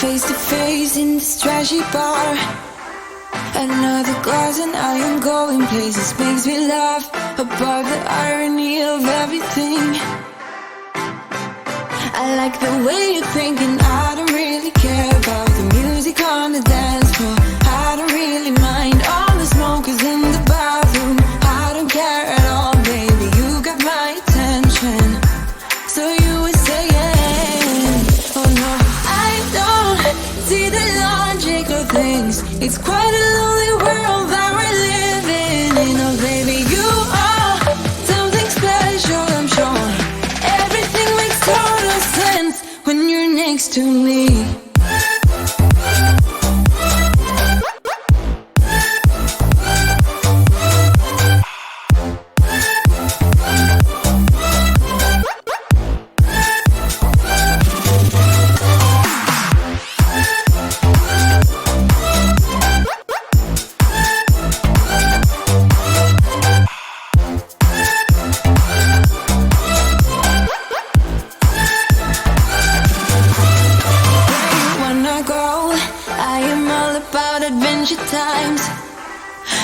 Face to face in this trashy bar. Another glass and I am going places. Makes me laugh about the irony of everything. I like the way you're thinking. I don't really care about the music on the dance floor. I don't really mind all the smokers in the bathroom. I don't care at all, baby, you got my attention. So you were saying, oh no, I don't see the logic of things. It's quite a lonely world that we're living in. Oh baby, you are something special, I'm sure. Everything makes total sense when you're next to me. Times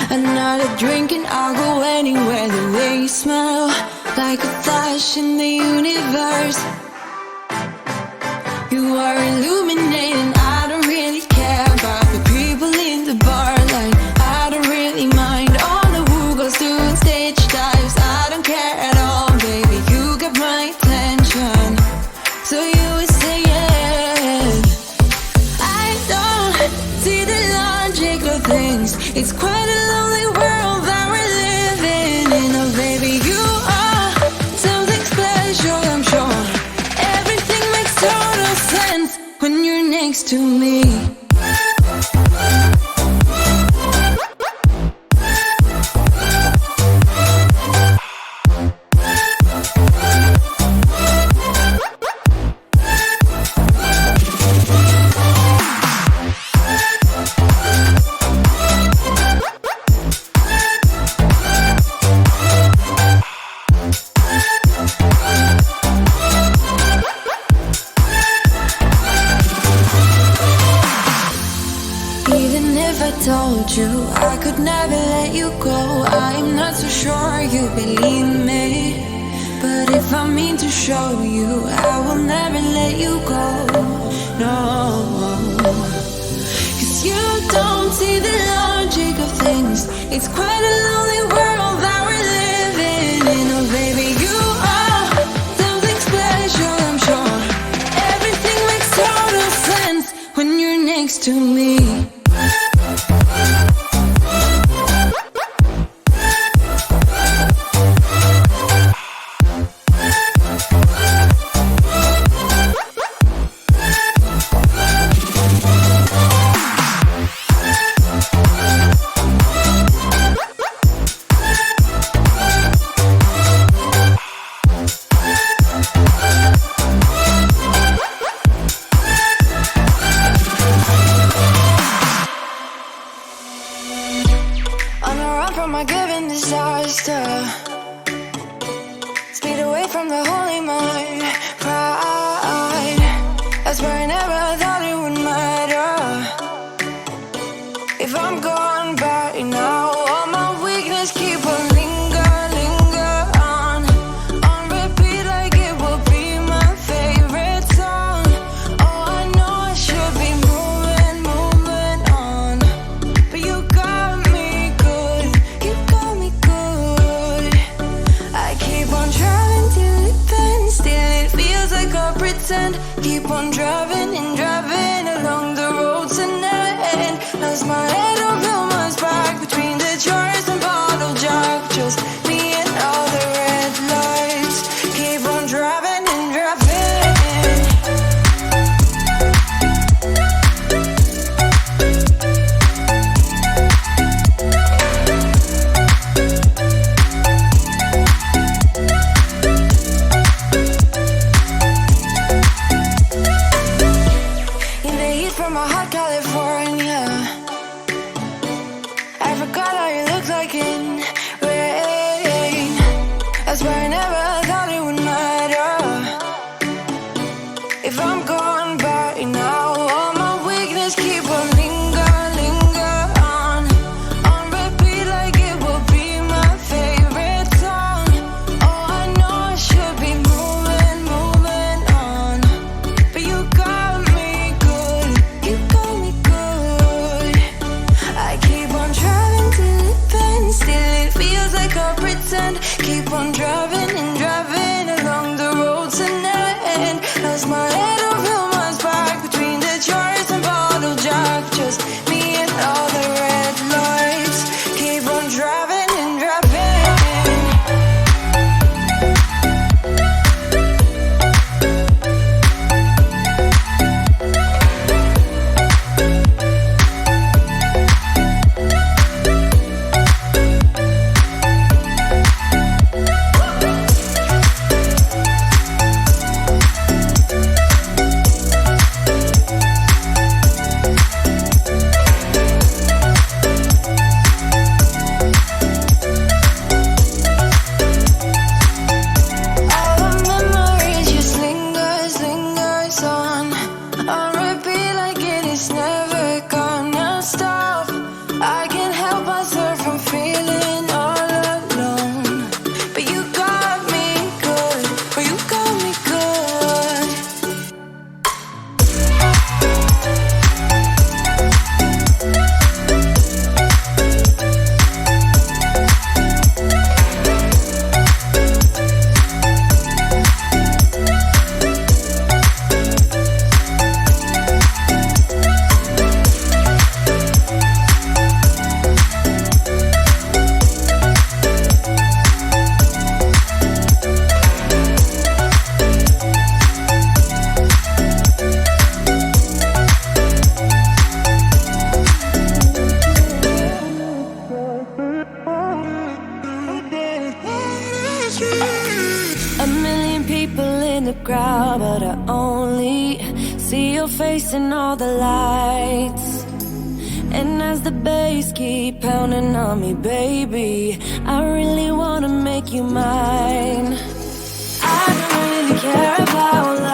another drink and I'll go anywhere. The way you smell, like a flash in the universe. You are illuminating. I don't really care about the people in the bar line. I don't really mind all the who goes doing stage dives. I don't care at all, baby, you got my attention. So you were saying, I don't see the logic of things. It's quite a lonely world that we're living in. Oh baby, you are something special, I'm sure. Everything makes total sense when you're next to me. Told you I could never let you go. I'm not so sure you believe me, but if I mean to show you, I will never let you go. No, 'cause you don't see the logic of things. It's quite a lonely world that we're living in. Oh baby, you are something special, I'm sure. Everything makes total sense when you're next to me. From my given disaster, speed away from the holy mind, pride. That's why I never thought it would matter if I'm gone by now. All my weakness keep on linger on repeat like it will be my favorite song. Oh, I know I should be moving on, but you got me good. You got me good. I keep on driving till it bends, still it feels like I pretend. Keep on driving and driving along the roads and end. Lost my head on Vilma's back between the jars and bottle jack. Just me and all the red lights. Keep on driving and driving. In the heat from my hot California, I forgot how you look like in rain. That's why I never thought it would matter if I'm gone by now. All my see your face in all the lights. And as the bass keep pounding on me, baby, I really wanna make you mine. I don't really care about love.